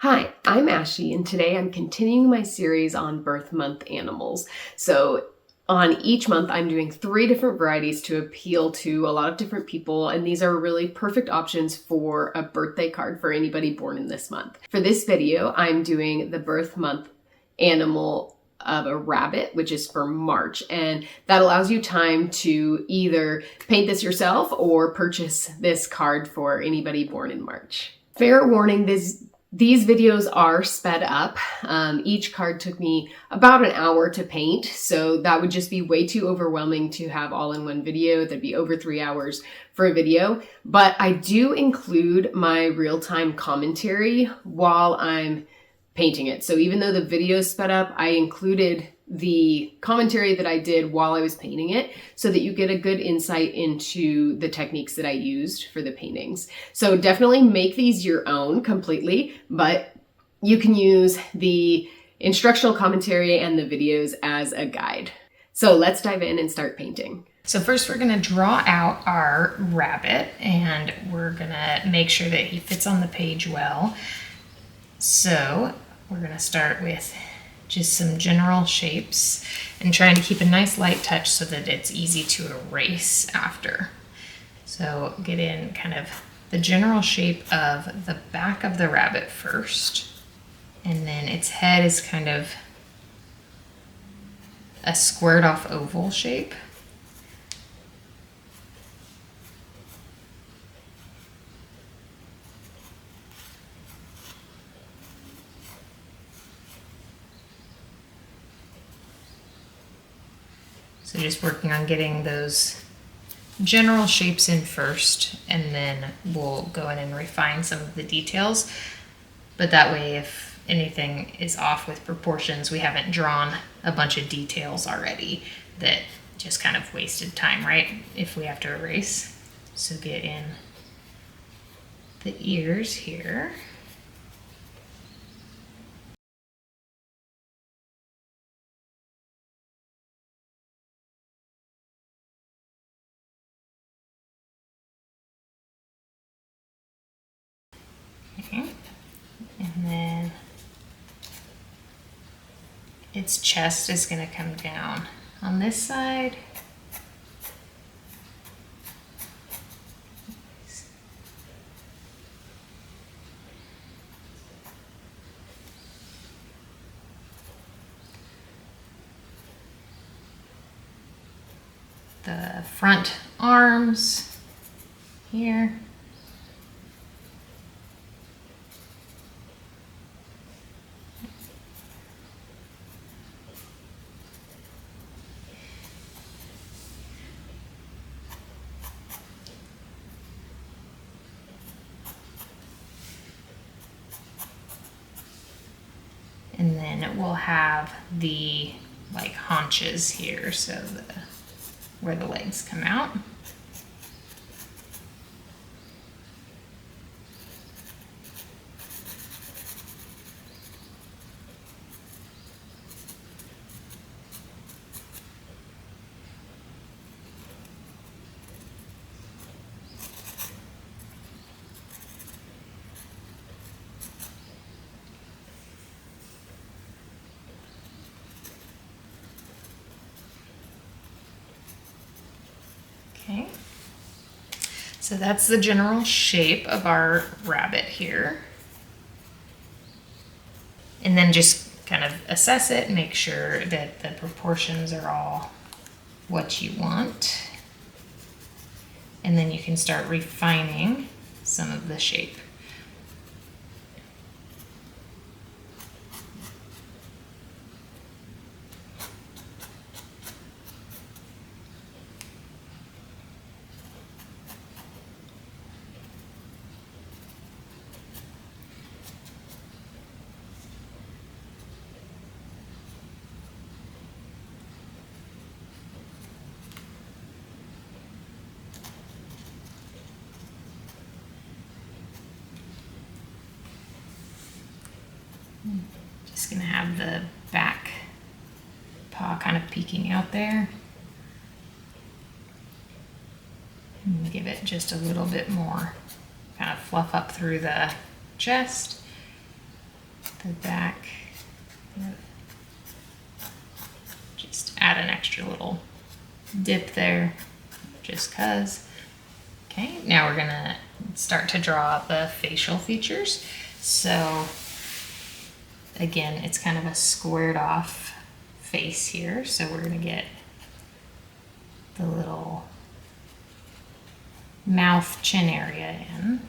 Hi, I'm Ashley, and today I'm continuing my series on birth month animals. So on each month, I'm doing 3 different varieties to appeal to a lot of different people, and these are really perfect options for a birthday card for anybody born in this month. For this video, I'm doing the birth month animal of a rabbit, which is for March, and that allows you time to either paint this yourself or purchase this card for anybody born in March. Fair warning, these videos are sped up. Each card took me about an hour to paint, so that would just be way too overwhelming to have all in one video. That'd be over 3 hours for a video. But I do include my real-time commentary while I'm painting it. So even though the video is sped up, I included the commentary that I did while I was painting it so that you get a good insight into the techniques that I used for the paintings. So definitely make these your own completely, but you can use the instructional commentary and the videos as a guide. So let's dive in and start painting. So first we're going to draw out our rabbit, and we're going to make sure that he fits on the page well. So we're going to start with just some general shapes and trying to keep a nice light touch so that it's easy to erase after. So get in kind of the general shape of the back of the rabbit first, and then its head is kind of a squared off oval shape. So just working on getting those general shapes in first, and then we'll go in and refine some of the details. But that way, if anything is off with proportions, we haven't drawn a bunch of details already that just kind of wasted time, right? If we have to erase. So get in the ears here. Okay. And then its chest is going to come down on this side. The front arms here. And then we'll have the like haunches here, so where the legs come out. Okay, so that's the general shape of our rabbit here. And then just kind of assess it, make sure that the proportions are all what you want. And then you can start refining some of the shape. Just gonna have the back paw kind of peeking out there. And give it just a little bit more kind of fluff up through the chest. the back. Just add an extra little dip there, just cause. Okay, now we're gonna start to draw the facial features. So again, it's kind of a squared off face here. So we're gonna get the little mouth chin area in.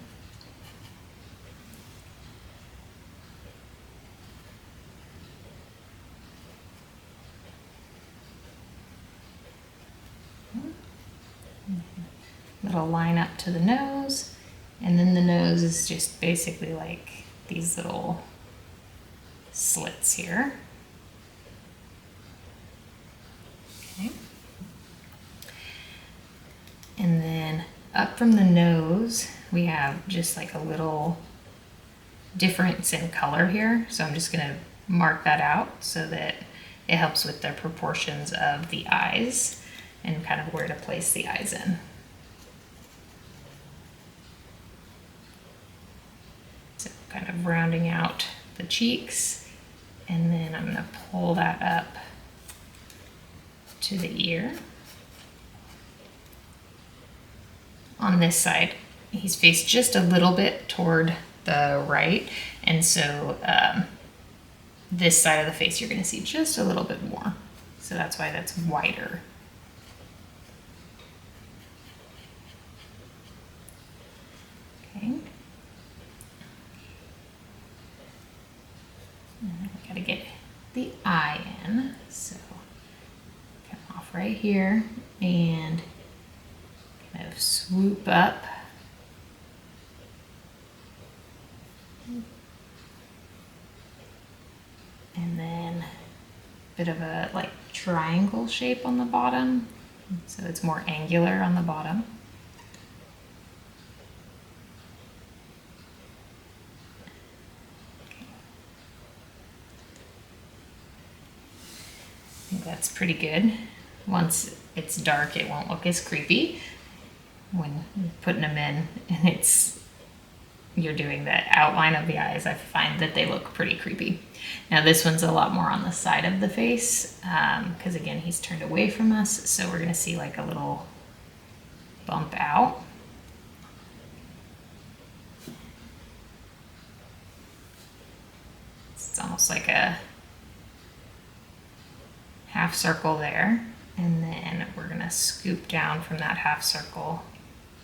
Little line up to the nose, and then the nose is just basically like these little slits here. Okay. And then up from the nose, we have just like a little difference in color here. So I'm just gonna mark that out so that it helps with the proportions of the eyes and kind of where to place the eyes in. So kind of rounding out the cheeks, and then I'm gonna pull that up to the ear. On this side, he's faced just a little bit toward the right, and so this side of the face you're going to see just a little bit more. So that's why that's wider. Okay. And we got to get the eye in, so come off right here and kind of swoop up. And then a bit of a like triangle shape on the bottom, so it's more angular on the bottom. Okay. I think that's pretty good. Once it's dark, it won't look as creepy when putting them in, and you're doing the outline of the eyes. I find that they look pretty creepy. Now this one's a lot more on the side of the face because again, he's turned away from us, so we're gonna see like a little bump out. It's almost like a half circle there, and then we're gonna scoop down from that half circle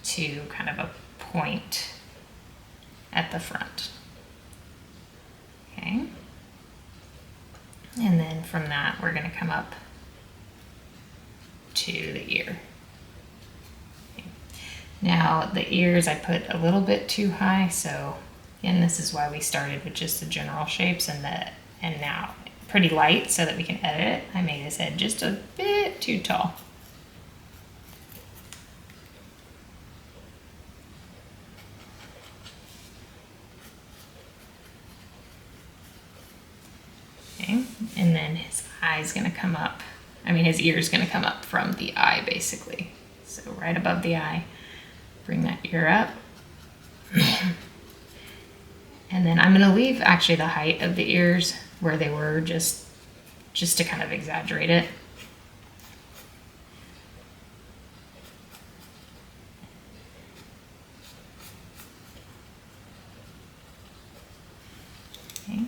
to kind of a point at the front. Okay. And then from that, we're going to come up to the ear. Okay. Now the ears I put a little bit too high, so again, this is why we started with just the general shapes and now pretty light so that we can edit it. I made his head just a bit too tall. Okay, and then his eye's gonna come up. His ear's gonna come up from the eye basically. So right above the eye, bring that ear up. And then I'm gonna leave actually the height of the ears where they were just to kind of exaggerate it. Okay.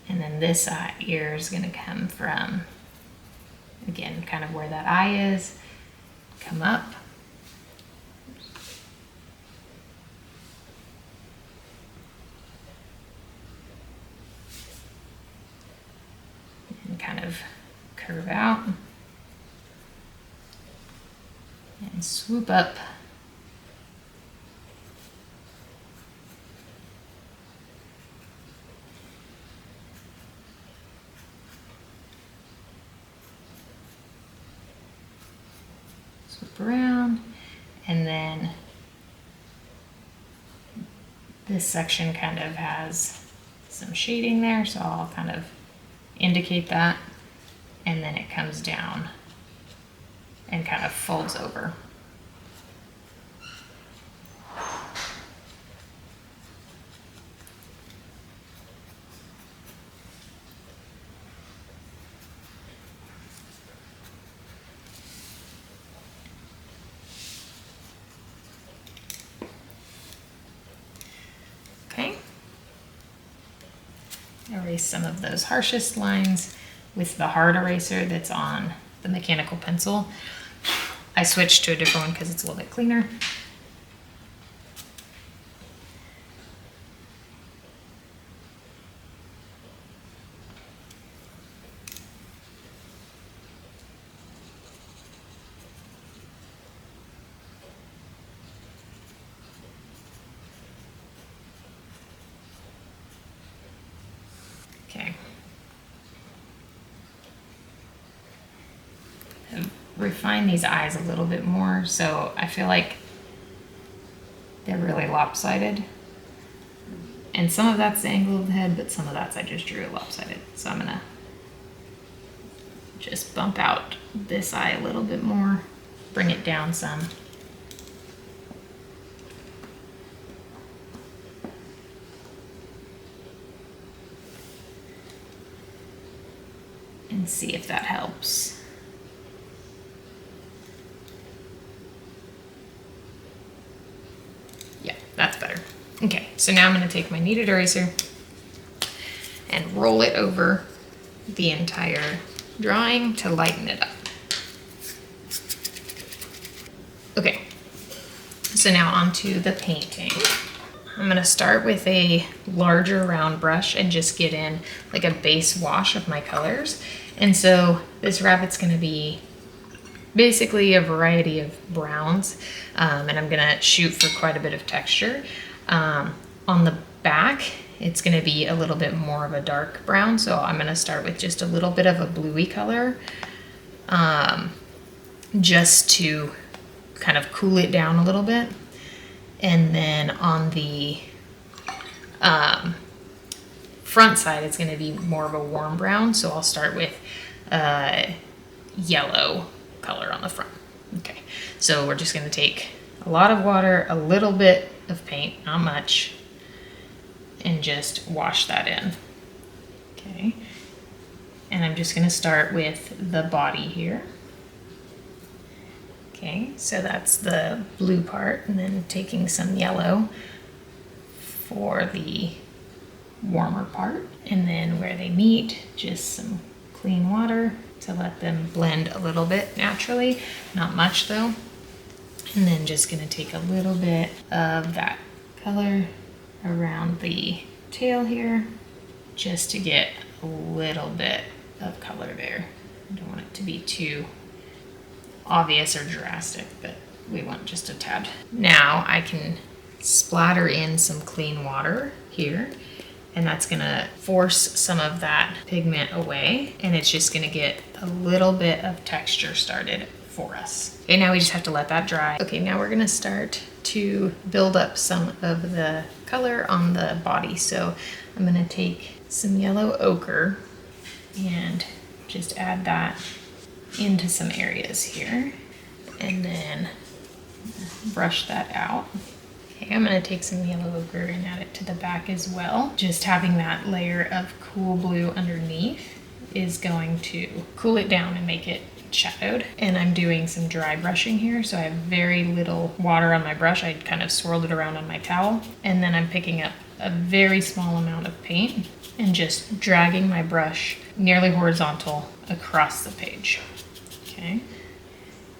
And then this ear is going to come from, again, kind of where that eye is, come up. And kind of curve out. And swoop up. Around, and then this section kind of has some shading there, so I'll kind of indicate that, and then it comes down and kind of folds over. erase some of those harshest lines with the hard eraser that's on the mechanical pencil. I switched to a different one because it's a little bit cleaner. Okay. Refine these eyes a little bit more, so I feel like they're really lopsided. And some of that's the angle of the head, but some of that's I just drew it lopsided. So I'm gonna just bump out this eye a little bit more, bring it down some. And see if that helps. Yeah, that's better. Okay, so now I'm going to take my kneaded eraser and roll it over the entire drawing to lighten it up. Okay, so now onto the painting. I'm going to start with a larger round brush and just get in like a base wash of my colors. And so this rabbit's going to be basically a variety of browns, and I'm going to shoot for quite a bit of texture. On the back, it's going to be a little bit more of a dark brown, so I'm going to start with just a little bit of a bluey color, just to kind of cool it down a little bit. And then on the front side, it's going to be more of a warm brown, so I'll start with yellow color on the front. Okay, so we're just going to take a lot of water, a little bit of paint, not much, and just wash that in. Okay, and I'm just going to start with the body here. Okay, so that's the blue part, and then taking some yellow for the warmer part. And then where they meet, just some clean water to let them blend a little bit naturally, not much though. And then just gonna take a little bit of that color around the tail here, just to get a little bit of color there. I don't want it to be too obvious or drastic, but we want just a tad. Now I can splatter in some clean water here, and that's gonna force some of that pigment away, and it's just gonna get a little bit of texture started for us. Okay, now we just have to let that dry. Okay, now we're gonna start to build up some of the color on the body. So I'm gonna take some yellow ochre and just add that into some areas here, and then brush that out. Okay, I'm gonna take some yellow ochre and add it to the back as well. Just having that layer of cool blue underneath is going to cool it down and make it shadowed. And I'm doing some dry brushing here, so I have very little water on my brush. I kind of swirled it around on my towel, and then I'm picking up a very small amount of paint and just dragging my brush nearly horizontal across the page. Okay,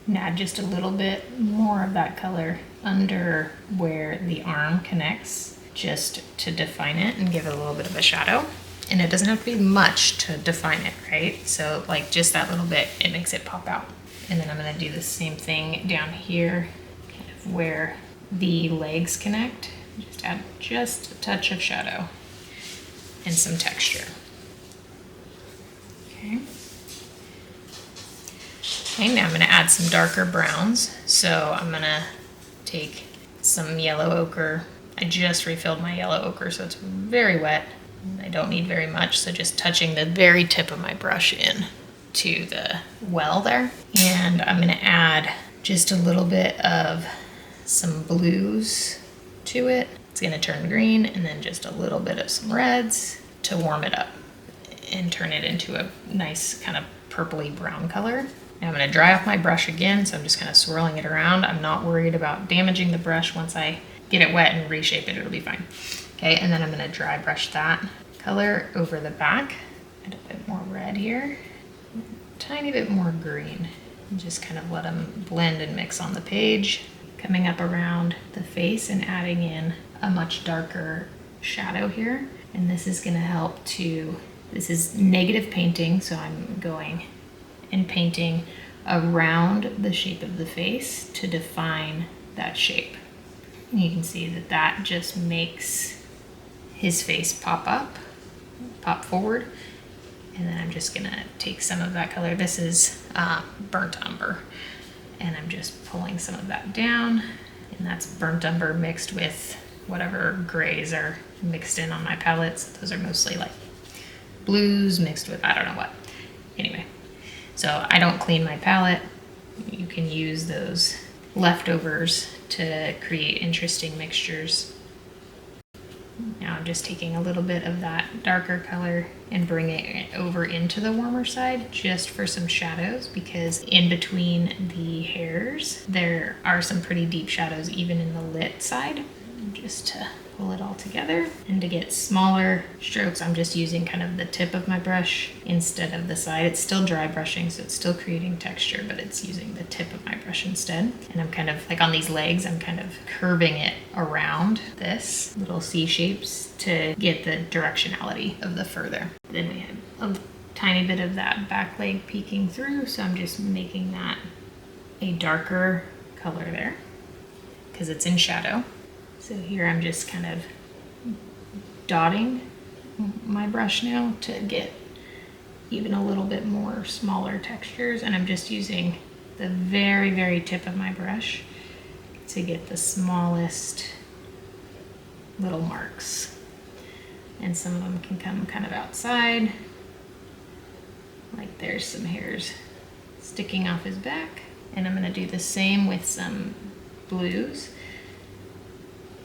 and add just a little bit more of that color under where the arm connects, just to define it and give it a little bit of a shadow. And it doesn't have to be much to define it, right? So like just that little bit, it makes it pop out. And then I'm gonna do the same thing down here, kind of where the legs connect. Just add just a touch of shadow and some texture. Okay. Okay, now I'm gonna add some darker browns. So I'm gonna take some yellow ochre. I just refilled my yellow ochre, so it's very wet. I don't need very much, so just touching the very tip of my brush in to the well there. And I'm gonna add just a little bit of some blues to it. It's gonna turn green, and then just a little bit of some reds to warm it up and turn it into a nice kind of purpley brown color. Now I'm gonna dry off my brush again, so I'm just kind of swirling it around. I'm not worried about damaging the brush. Once I get it wet and reshape it, it'll be fine. Okay, and then I'm gonna dry brush that color over the back. Add a bit more red here, tiny bit more green. And just kind of let them blend and mix on the page. Coming up around the face and adding in a much darker shadow here. And this is gonna help to, this is negative painting, so I'm going and painting around the shape of the face to define that shape. And you can see that that just makes his face pop forward. And then I'm just gonna take some of that color. This is burnt umber. And I'm just pulling some of that down. And that's burnt umber mixed with whatever grays are mixed in on my palettes. Those are mostly like blues mixed with I don't know what. Anyway, so I don't clean my palette. You can use those leftovers to create interesting mixtures. Now I'm just taking a little bit of that darker color and bringing it over into the warmer side just for some shadows, because in between the hairs there are some pretty deep shadows even in the lit side. Just to pull it all together, and to get smaller strokes I'm just using kind of the tip of my brush instead of the side. It's still dry brushing, so it's still creating texture, but it's using the tip of my brush instead. And I'm kind of like on these legs, I'm kind of curving it around this little C shapes to get the directionality of the further. Then we have a tiny bit of that back leg peeking through, so I'm just making that a darker color there because it's in shadow. So here I'm just kind of dotting my brush now to get even a little bit more smaller textures, and I'm just using the very, very tip of my brush to get the smallest little marks. And some of them can come kind of outside, like there's some hairs sticking off his back. And I'm gonna do the same with some blues.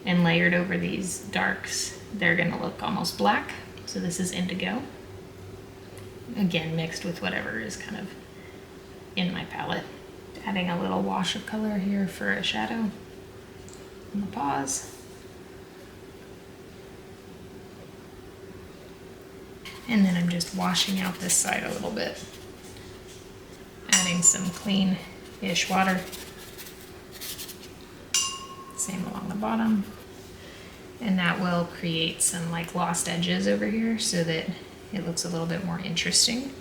And layered over these darks, they're gonna look almost black. So this is indigo. Again, mixed with whatever is kind of in my palette. Adding a little wash of color here for a shadow on the paws. And then I'm just washing out this side a little bit. Adding some clean-ish water. Same along the bottom. And that will create some like lost edges over here so that it looks a little bit more interesting.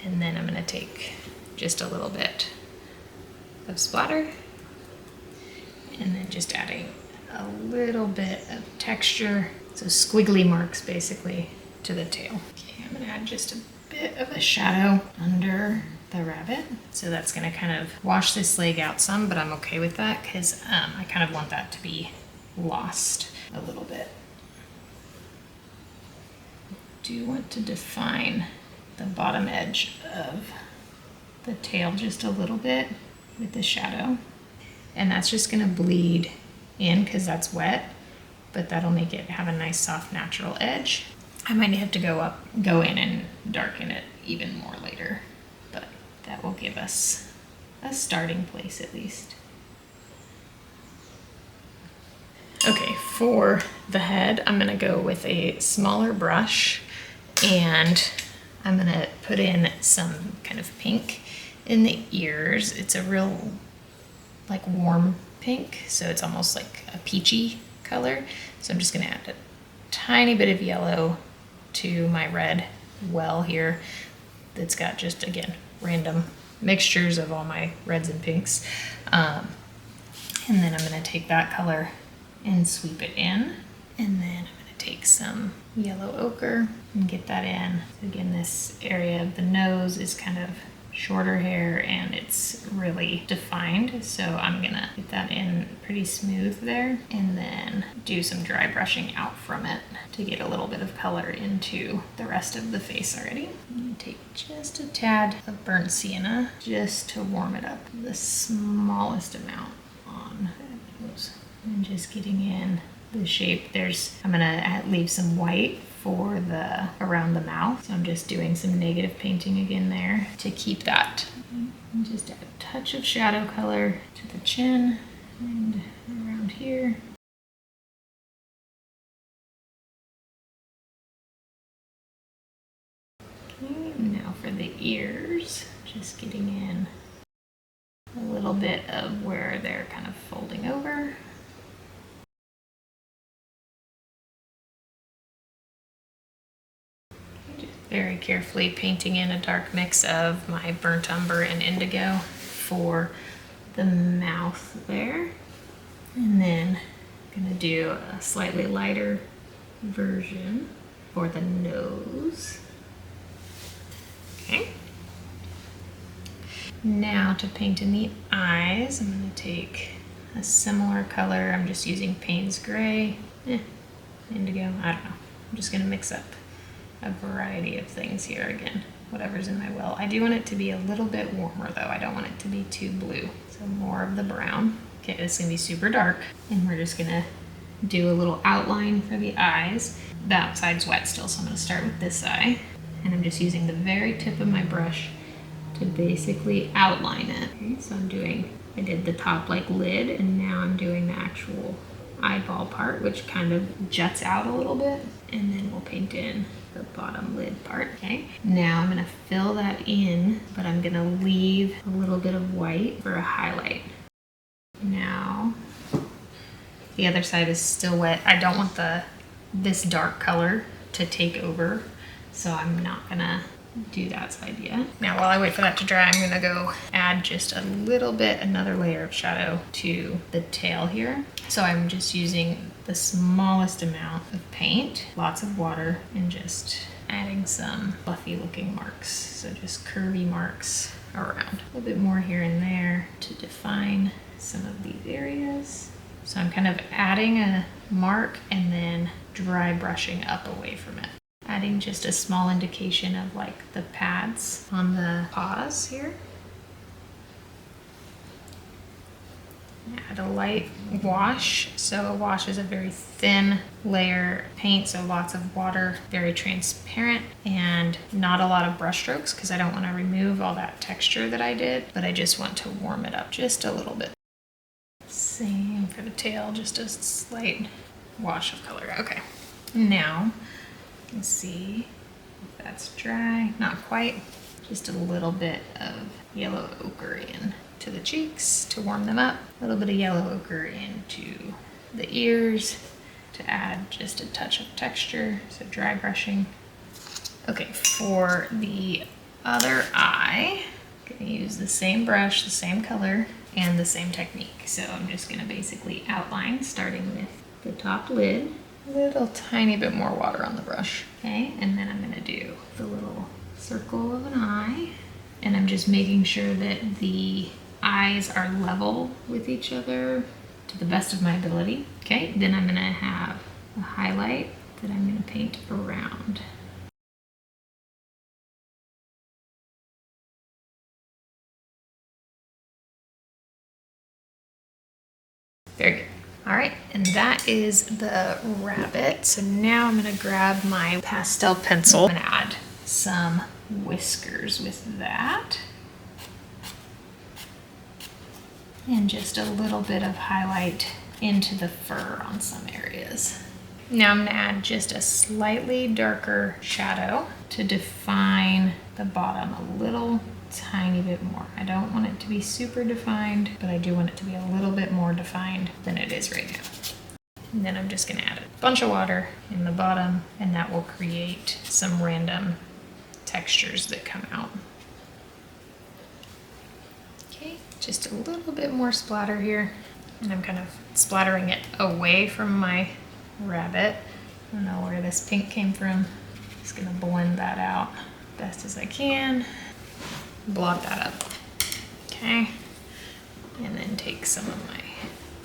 And then I'm gonna take just a little bit of splatter and then just adding a little bit of texture. So squiggly marks basically to the tail. Okay, I'm gonna add just a bit of a shadow under the rabbit. So that's gonna kind of wash this leg out some, but I'm okay with that because I kind of want that to be lost a little bit. Do want to define the bottom edge of the tail just a little bit with the shadow. And that's just gonna bleed in because that's wet, but that'll make it have a nice soft natural edge. I might have to go in and darken it even more later, but that will give us a starting place at least. Okay, for the head, I'm gonna go with a smaller brush and I'm gonna put in some kind of pink in the ears. It's a real like warm pink, so it's almost like a peachy color. So I'm just gonna add a tiny bit of yellow to my red well here that's got just, again, random mixtures of all my reds and pinks. And then I'm gonna take that color and sweep it in. And then I'm gonna take some yellow ochre and get that in. So again, this area of the nose is kind of shorter hair and it's really defined. So I'm gonna get that in pretty smooth there and then do some dry brushing out from it to get a little bit of color into the rest of the face already. I'm gonna take just a tad of burnt sienna just to warm it up, the smallest amount on the nose. And just getting in the shape. I'm gonna leave some white for the around the mouth. So I'm just doing some negative painting again there to keep that. And just add a touch of shadow color to the chin and around here. Okay, now for the ears, just getting in a little bit of where they're kind of folding over. Just very carefully painting in a dark mix of my burnt umber and indigo for the mouth there. And then I'm gonna do a slightly lighter version for the nose. Okay. Now to paint in the eyes, I'm gonna take a similar color. I'm just using Payne's Gray, indigo, I don't know. I'm just gonna mix up a variety of things here again, whatever's in my will. I do want it to be a little bit warmer though. I don't want it to be too blue. So more of the brown. Okay, this is gonna be super dark. And we're just gonna do a little outline for the eyes. That side's wet still, so I'm gonna start with this eye. And I'm just using the very tip of my brush to basically outline it. Okay, so I did the top like lid, and now I'm doing the actual eyeball part, which kind of juts out a little bit. And then we'll paint in the bottom lid part, okay? Now I'm gonna fill that in, but I'm gonna leave a little bit of white for a highlight. Now, the other side is still wet. I don't want this dark color to take over, so I'm not gonna do that side yet. Now while I wait for that to dry, I'm gonna go add just a little bit, another layer of shadow to the tail here. So I'm just using the smallest amount of paint, lots of water, and just adding some fluffy looking marks. So just curvy marks around. A little bit more here and there to define some of these areas. So I'm kind of adding a mark and then dry brushing up away from it. Adding just a small indication of like the pads on the paws here. Add a light wash. So a wash is a very thin layer of paint, so lots of water, very transparent, and not a lot of brush strokes because I don't want to remove all that texture that I did, but I just want to warm it up just a little bit. Same for the tail, just a slight wash of color. Okay, now let's see if that's dry. Not quite. Just a little bit of yellow ochre in to the cheeks to warm them up. A little bit of yellow ochre into the ears to add just a touch of texture. So dry brushing. Okay, for the other eye, I'm gonna use the same brush, the same color, and the same technique. So I'm just gonna basically outline, starting with the top lid. A little tiny bit more water on the brush. Okay, and then I'm gonna do the little circle of an eye. And I'm just making sure that the eyes are level with each other to the best of my ability. Okay, then I'm gonna have a highlight that I'm gonna paint around. Very good. All right, and that is the rabbit. So now I'm gonna grab my pastel pencil and add some whiskers with that. And just a little bit of highlight into the fur on some areas. Now I'm gonna add just a slightly darker shadow to define the bottom a little tiny bit more. I don't want it to be super defined, but I do want it to be a little bit more defined than it is right now. And then I'm just gonna add a bunch of water in the bottom, and that will create some random textures that come out. Okay, just a little bit more splatter here. And I'm kind of splattering it away from my rabbit. I don't know where this pink came from. Just gonna blend that out best as I can. Blot that up. Okay. And then take some of my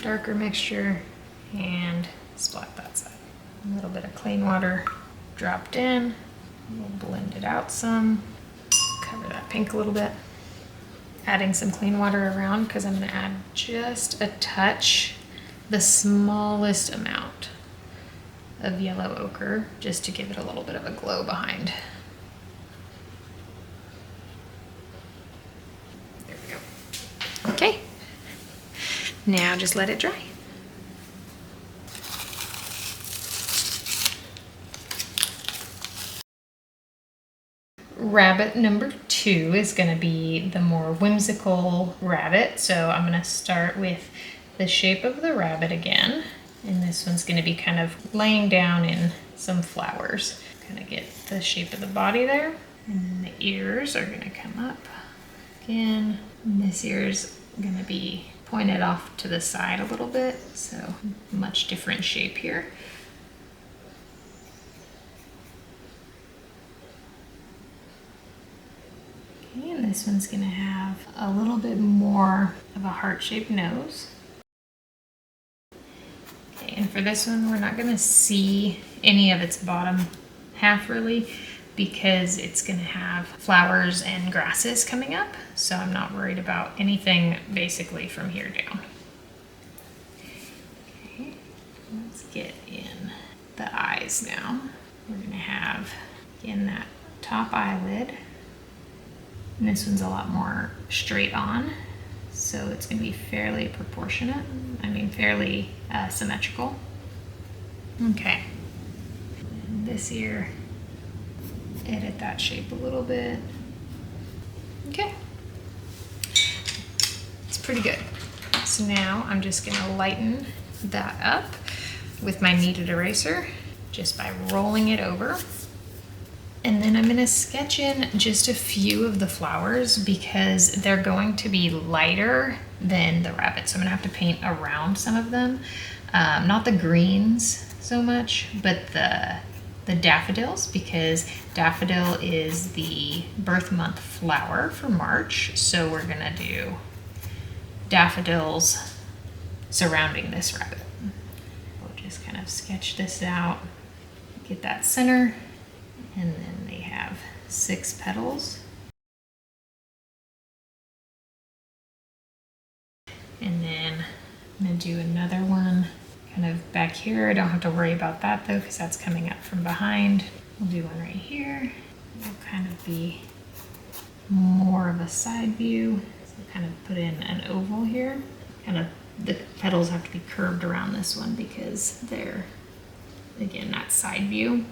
darker mixture and splat that side. A little bit of clean water dropped in. We'll blend it out some. Cover that pink a little bit. Adding some clean water around because I'm gonna add just a touch, the smallest amount of yellow ochre, just to give it a little bit of a glow behind. There we go. Okay, now just let it dry. rabbit number 2 is going to be the more whimsical rabbit. So I'm going to start with the shape of the rabbit again. And this one's going to be kind of laying down in some flowers. Kind of get the shape of the body there. And then the ears are going to come up again. And this ear's going to be pointed off to the side a little bit. So much different shape here. Okay, and this one's going to have a little bit more of a heart-shaped nose. And for this one, we're not going to see any of its bottom half really because it's going to have flowers and grasses coming up. So I'm not worried about anything basically from here down. Okay, let's get in the eyes now. We're going to have, again, that top eyelid. And this one's a lot more straight on. So it's going to be fairly proportionate. I mean, fairly symmetrical. Okay. And this ear, edit that shape a little bit. Okay. It's pretty good. So now I'm just going to lighten that up with my kneaded eraser just by rolling it over. And then I'm going to sketch in just a few of the flowers because they're going to be lighter than the rabbit. So I'm going to have to paint around some of them. Not the greens so much, but the daffodils, because daffodil is the birth month flower for March. So we're going to do daffodils surrounding this rabbit. We'll just kind of sketch this out, get that center. And then they have 6 petals. And then I'm going to do another one kind of back here. I don't have to worry about that though because that's coming up from behind. We'll do one right here. It'll kind of be more of a side view. So kind of put in an oval here. Kind of the petals have to be curved around this one because they're, again, that side view.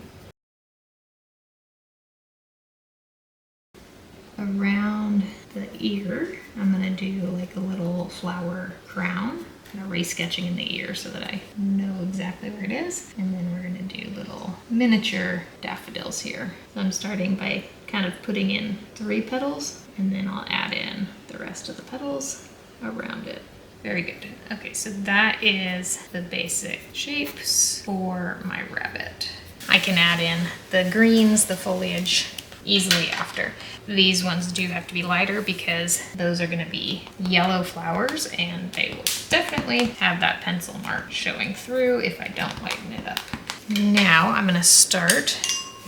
Around the ear, I'm going to do like a little flower crown, kind of re-sketching in the ear so that I know exactly where it is. And then we're going to do little miniature daffodils here. So I'm starting by kind of putting in 3 petals, and then I'll add in the rest of the petals around it. Very good. Okay, so that is the basic shapes for my rabbit. I can add in the greens, the foliage, easily after. These ones do have to be lighter because those are going to be yellow flowers and they will definitely have that pencil mark showing through if I don't lighten it up. Now I'm going to start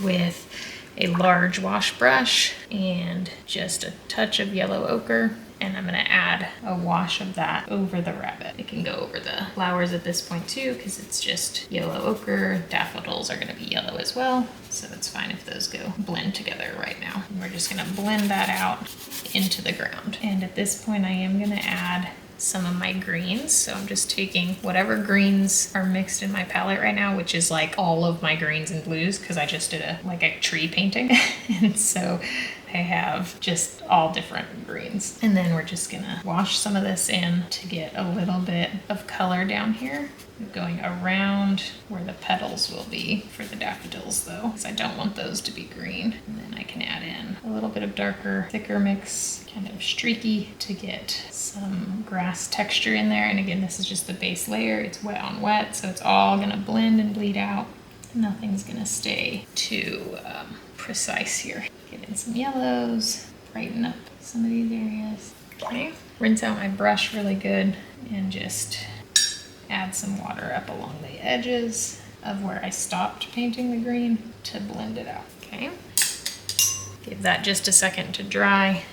with a large wash brush and just a touch of yellow ochre, and I'm going to add a wash of that over the rabbit. It can go over the flowers at this point too because it's just yellow ochre. Daffodils are going to be yellow as well, so it's fine if those go blend together right now. And we're just going to blend that out into the ground. And at this point I am going to add some of my greens. So I'm just taking whatever greens are mixed in my palette right now, which is like all of my greens and blues because I just did a tree painting. And so I have just all different greens. And then we're just gonna wash some of this in to get a little bit of color down here. Going around where the petals will be for the daffodils though, because I don't want those to be green. And then I can add in a little bit of darker, thicker mix, kind of streaky, to get some grass texture in there. And again, this is just the base layer. It's wet on wet, so it's all gonna blend and bleed out. Nothing's gonna stay too precise here. Get in some yellows, brighten up some of these areas. Okay, rinse out my brush really good and just add some water up along the edges of where I stopped painting the green to blend it out. Okay, give that just a second to dry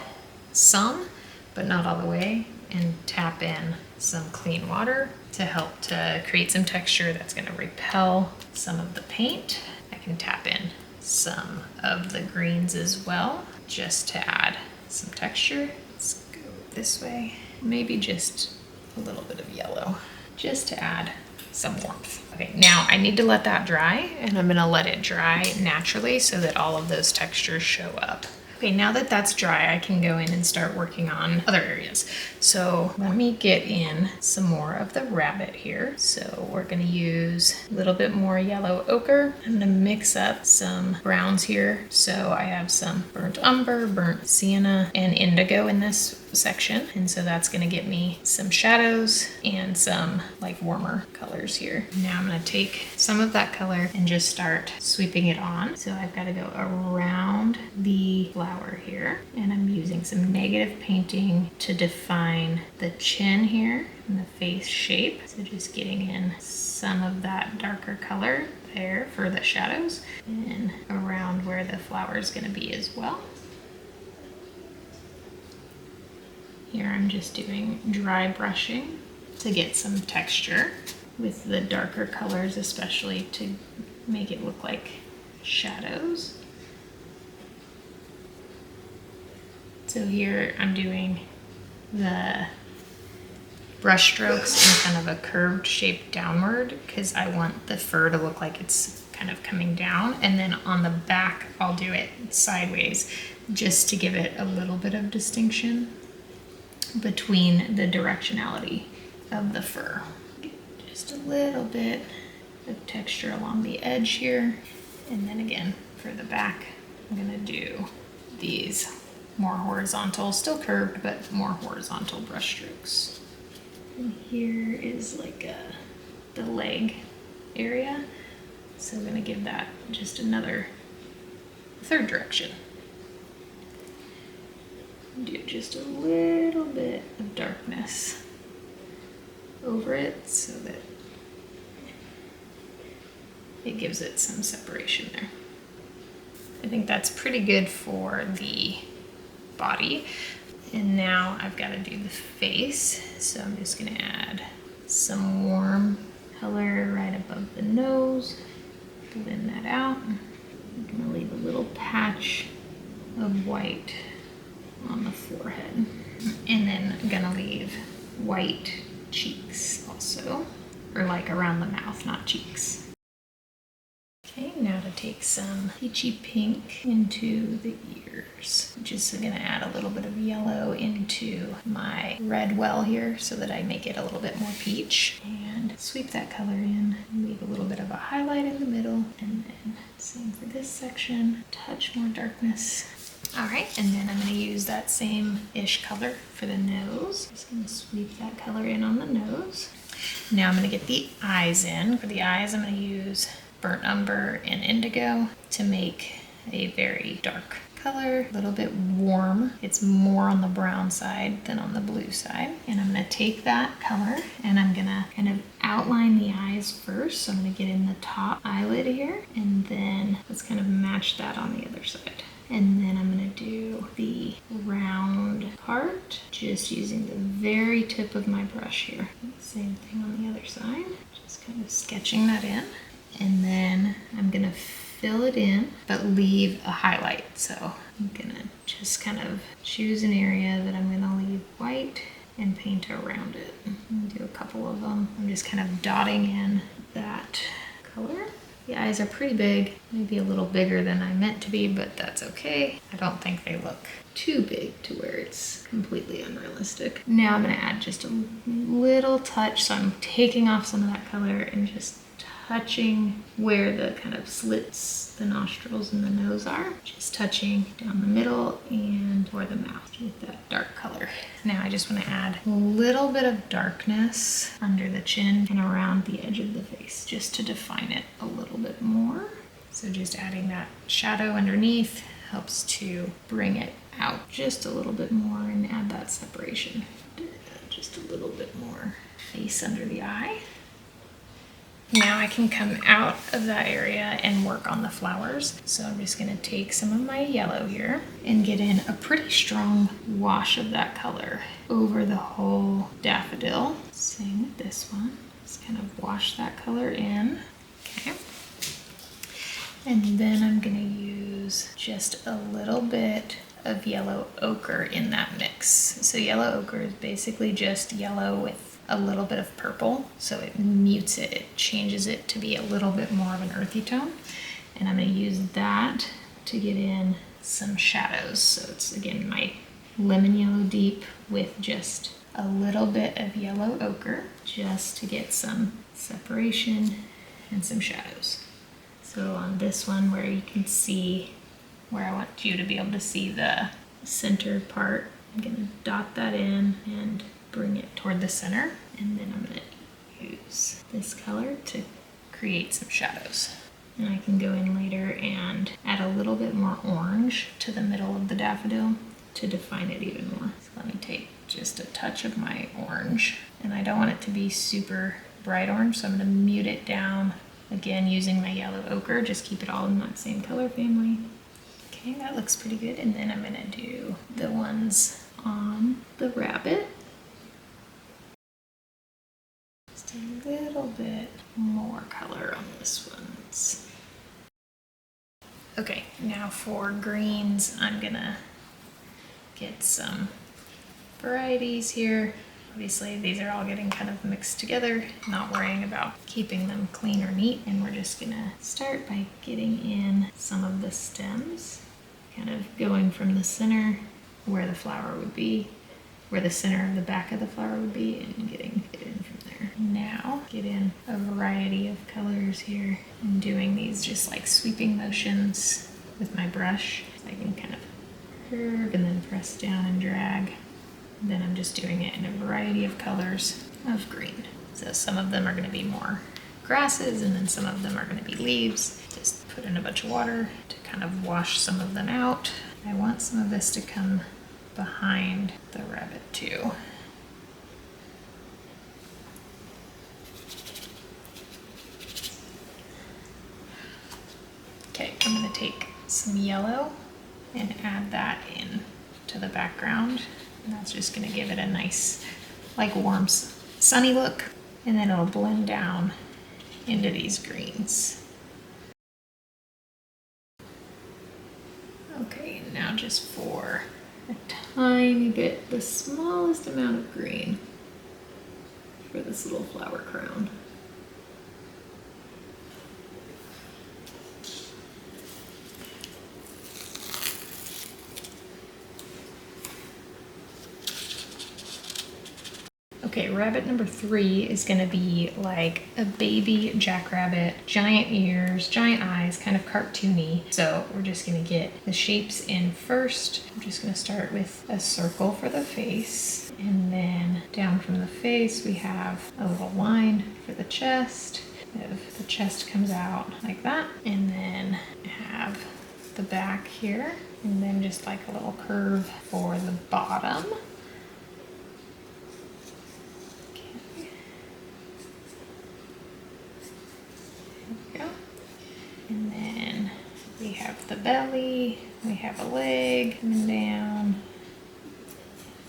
some, but not all the way, and tap in some clean water to help to create some texture that's going to repel some of the paint. I can tap in some of the greens as well just to add some texture. Let's go this way, maybe just a little bit of yellow just to add some warmth. Okay, now I need to let that dry, and I'm going to let it dry naturally so that all of those textures show up. Okay, now that that's dry, I can go in and start working on other areas. So let me get in some more of the rabbit here. So we're gonna use a little bit more yellow ochre. I'm gonna mix up some browns here. So I have some burnt umber, burnt sienna, and indigo in this section. And so that's gonna get me some shadows and some like warmer colors here. Now I'm gonna take some of that color and just start sweeping it on. So I've gotta go around the flower here, and I'm using some negative painting to define the chin here and the face shape. So just getting in some of that darker color there for the shadows and around where the flower is going to be as well. Here I'm just doing dry brushing to get some texture with the darker colors, especially to make it look like shadows. So here I'm doing the brush strokes in kind of a curved shape downward because I want the fur to look like it's kind of coming down, and then on the back I'll do it sideways just to give it a little bit of distinction between the directionality of the fur. Just a little bit of texture along the edge here, and then again for the back I'm gonna do these more horizontal, still curved, but more horizontal brush strokes. And here is like the leg area. So I'm gonna give that just another third direction. Do just a little bit of darkness over it so that it gives it some separation there. I think that's pretty good for the body. And now I've got to do the face. So I'm just going to add some warm color right above the nose. Blend that out. I'm going to leave a little patch of white on the forehead. And then I'm going to leave white cheeks also, or like around the mouth, not cheeks. Okay, now to take some peachy pink into the ears. Just gonna add a little bit of yellow into my red well here so that I make it a little bit more peach. And sweep that color in, leave a little bit of a highlight in the middle, and then same for this section, touch more darkness. All right, and then I'm gonna use that same-ish color for the nose. Just gonna sweep that color in on the nose. Now I'm gonna get the eyes in. For the eyes, I'm gonna use burnt umber and indigo to make a very dark color, a little bit warm. It's more on the brown side than on the blue side. And I'm gonna take that color and I'm gonna kind of outline the eyes first. So I'm gonna get in the top eyelid here, and then let's kind of match that on the other side. And then I'm gonna do the round part, just using the very tip of my brush here. Same thing on the other side, just kind of sketching that in. And then I'm gonna fill it in, but leave a highlight. So I'm gonna just kind of choose an area that I'm gonna leave white and paint around it. Do a couple of them. I'm just kind of dotting in that color. The eyes are pretty big, maybe a little bigger than I meant to be, but that's okay. I don't think they look too big to where it's completely unrealistic. Now I'm gonna add just a little touch. So I'm taking off some of that color and just touching where the kind of slits the nostrils and the nose are. Just touching down the middle and for the mouth with that dark color. Now I just want to add a little bit of darkness under the chin and around the edge of the face just to define it a little bit more. So just adding that shadow underneath helps to bring it out just a little bit more and add that separation. Just a little bit more face under the eye. Now I can come out of that area and work on the flowers. So I'm just gonna take some of my yellow here and get in a pretty strong wash of that color over the whole daffodil. Same with this one. Just kind of wash that color in. Okay. And then I'm gonna use just a little bit of yellow ochre in that mix. So yellow ochre is basically just yellow with a little bit of purple, so it mutes it, it changes it to be a little bit more of an earthy tone. And I'm gonna use that to get in some shadows. So it's again my lemon yellow deep with just a little bit of yellow ochre just to get some separation and some shadows. So on this one where you can see, where I want you to be able to see the center part, I'm gonna dot that in and bring it toward the center. And then I'm gonna use this color to create some shadows. And I can go in later and add a little bit more orange to the middle of the daffodil to define it even more. So let me take just a touch of my orange, and I don't want it to be super bright orange, so I'm going to mute it down again using my yellow ochre. Just keep it all in that same color family. Okay, that looks pretty good. And then I'm going to do the ones on the rabbit. Just a little bit more color on this one. Okay, now for greens, I'm gonna get some varieties here. Obviously, these are all getting kind of mixed together, not worrying about keeping them clean or neat. And we're just gonna start by getting in some of the stems, kind of going from the center where the flower would be, where the center of the back of the flower would be, and getting it in from there. Now, get in a variety of colors here. I'm doing these just like sweeping motions with my brush. So I can kind of curve and then press down and drag. And then I'm just doing it in a variety of colors of green. So some of them are going to be more grasses, and then some of them are going to be leaves. Just put in a bunch of water to kind of wash some of them out. I want some of this to come behind the rabbit too. Okay, I'm going to take some yellow and add that in to the background. And that's just going to give it a nice, like warm, sunny look. And then it'll blend down into these greens. Okay, now just for a tiny bit, the smallest amount of green for this little flower crown. Okay, rabbit number 3 is gonna be like a baby jackrabbit, giant ears, giant eyes, kind of cartoony. So we're just gonna get the shapes in first. I'm just gonna start with a circle for the face. And then down from the face, we have a little line for the chest. If the chest comes out like that, and then have the back here, and then just like a little curve for the bottom. And then we have the belly, we have a leg coming down,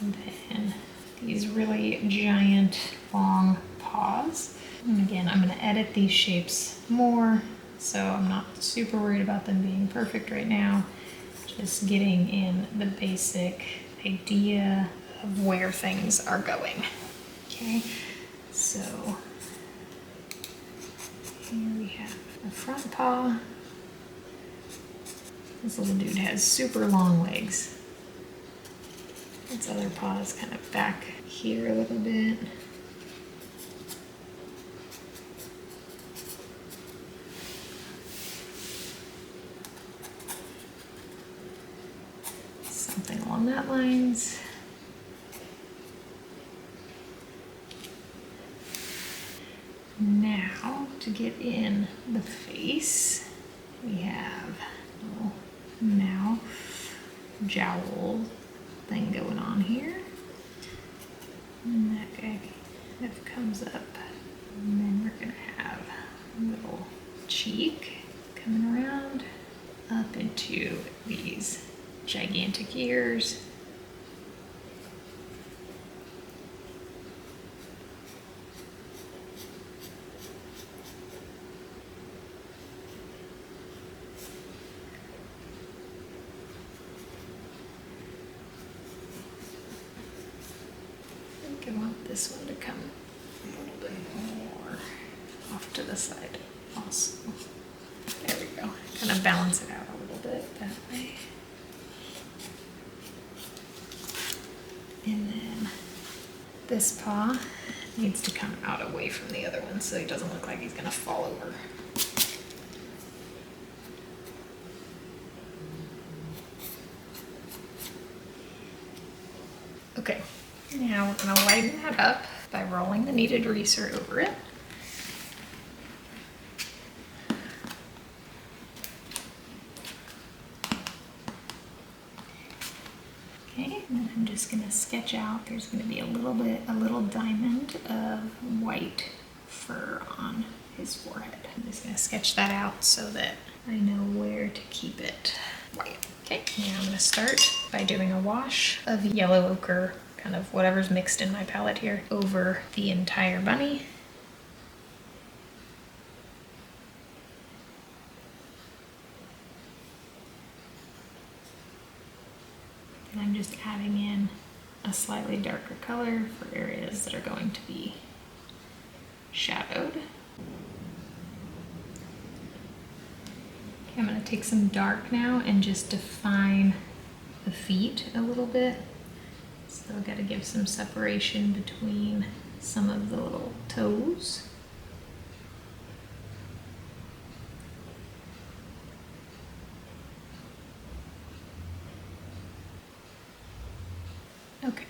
and then these really giant long paws. And again, I'm going to edit these shapes more, so I'm not super worried about them being perfect right now. Just getting in the basic idea of where things are going. Okay, so here we have the front paw. This little dude has super long legs. Its other paw is kind of back here a little bit. Something along that lines. Now, to get in the face, we have a little mouth jowl thing going on here. And that guy kind of comes up. And then we're going to have a little cheek coming around up into these gigantic ears. I want this one to come a little bit more off to the side also. There we go. Kind of balance it out a little bit that way. And then this paw needs to come out away from the other one so he doesn't look like he's gonna fall over. Okay, now we're gonna lighten that up by rolling the kneaded greaser over it. Okay, and then I'm just gonna sketch out, there's gonna be a little diamond of white fur on his forehead. I'm just gonna sketch that out so that I know where to keep it white. Okay, now I'm gonna start by doing a wash of yellow ochre, kind of whatever's mixed in my palette here, over the entire bunny. And I'm just adding in a slightly darker color for areas that are going to be shadowed. Okay, I'm going to take some dark now and just define the feet a little bit. So I've got to give some separation between some of the little toes. Okay,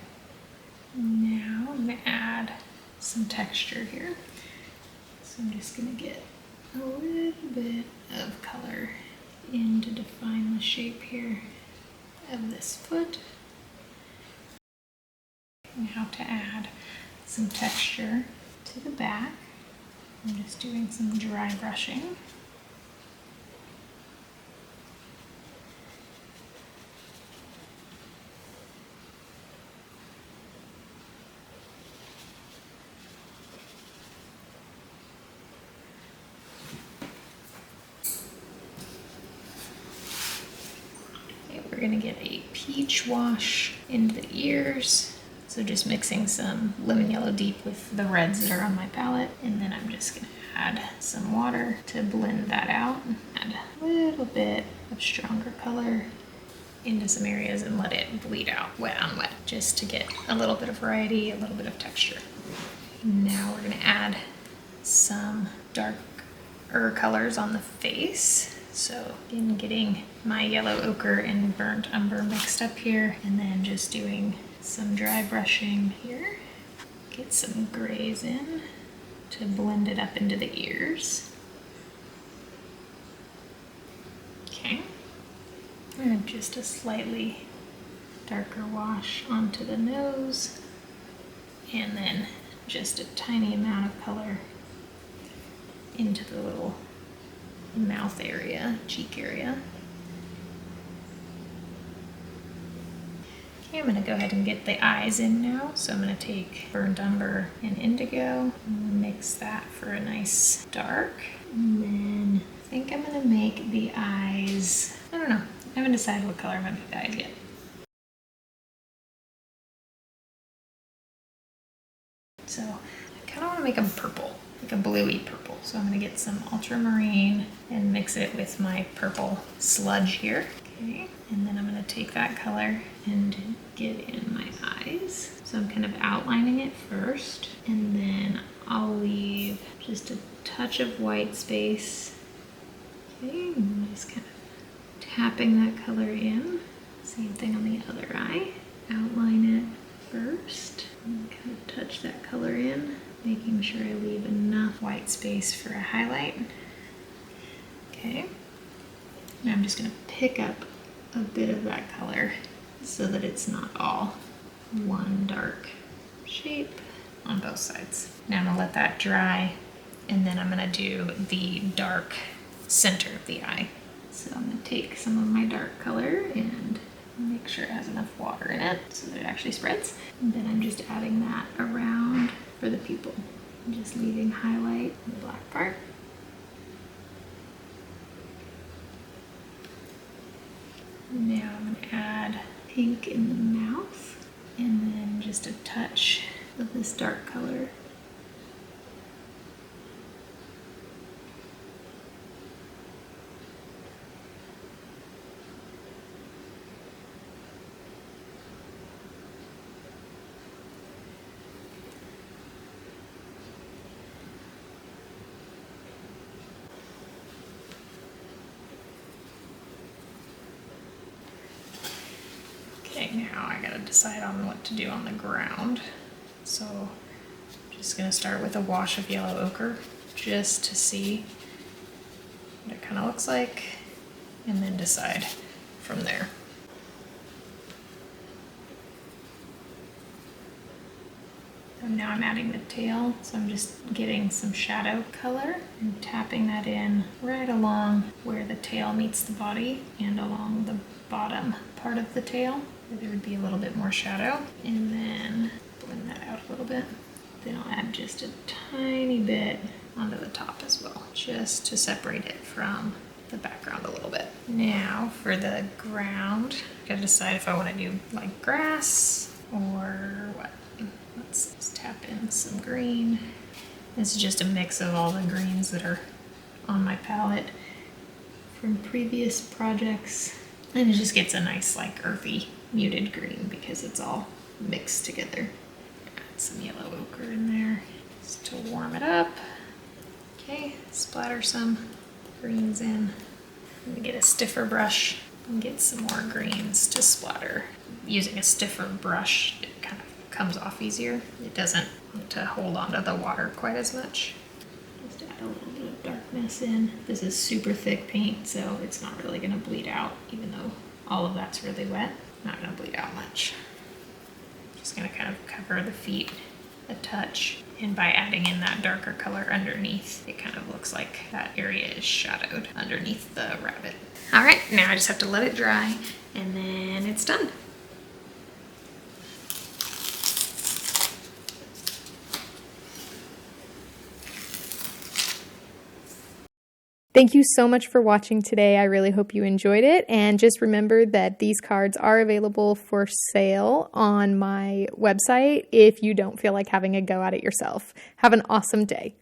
now I'm going to add some texture here. So I'm just going to get a little bit of color in to define the shape here of this foot. Now to add some texture to the back, I'm just doing some dry brushing. We're gonna get a peach wash into the ears. So just mixing some lemon yellow deep with the reds that are on my palette. And then I'm just gonna add some water to blend that out. Add a little bit of stronger color into some areas and let it bleed out wet on wet, just to get a little bit of variety, a little bit of texture. Now we're gonna add some darker colors on the face. So again, getting my yellow ochre and burnt umber mixed up here, and then just doing some dry brushing here. Get some grays in to blend it up into the ears. Okay, and just a slightly darker wash onto the nose, and then just a tiny amount of color into the little mouth area, cheek area. Okay, I'm going to go ahead and get the eyes in now. So I'm going to take burnt umber and indigo, and mix that for a nice dark. And then I think I'm going to make the eyes, I don't know, I haven't decided what color I'm going to make the eyes yet. So I kind of want to make them purple, like a bluey purple. So I'm going to get some ultramarine and mix it with my purple sludge here. Okay, and then I'm going to take that color and get in my eyes. So I'm kind of outlining it first, and then I'll leave just a touch of white space. Okay, and just kind of tapping that color in. Same thing on the other eye. Outline it first, and kind of touch that color in, making sure I leave enough white space for a highlight. Okay, and I'm just going to pick up a bit of that color so that it's not all one dark shape on both sides. Now I'm going to let that dry, and then I'm going to do the dark center of the eye. So I'm going to take some of my dark color and make sure it has enough water in it so that it actually spreads. And then I'm just adding that around for the pupil. I'm just leaving highlight in the black part. Now I'm going to add pink in the mouth, and then just a touch of this dark color. now I gotta decide on what to do on the ground. So I'm just gonna start with a wash of yellow ochre just to see what it kind of looks like, and then decide from there. So now I'm adding the tail, so I'm just getting some shadow color and tapping that in right along where the tail meets the body and along the bottom part of the tail where there would be a little bit more shadow, and then blend that out a little bit. Then I'll add just a tiny bit onto the top as well, just to separate it from the background a little bit. Now for the ground, I gotta decide if I want to do like grass or what. Let's tap in some green. This is just a mix of all the greens that are on my palette from previous projects. And it just gets a nice like earthy muted green because it's all mixed together. Add some yellow ochre in there just to warm it up. Okay, splatter some greens in. Let me get a stiffer brush and get some more greens to splatter. Using a stiffer brush, it kind of comes off easier. It doesn't want to hold onto the water quite as much. Just add a little bit of darkness in. This is super thick paint, so it's not really going to bleed out, even though all of that's really wet. Not going to bleed out much. Just going to kind of cover the feet a touch, and by adding in that darker color underneath, it kind of looks like that area is shadowed underneath the rabbit. All right, now I just have to let it dry, and then it's done. Thank you so much for watching today. I really hope you enjoyed it. And just remember that these cards are available for sale on my website if you don't feel like having a go at it yourself. Have an awesome day.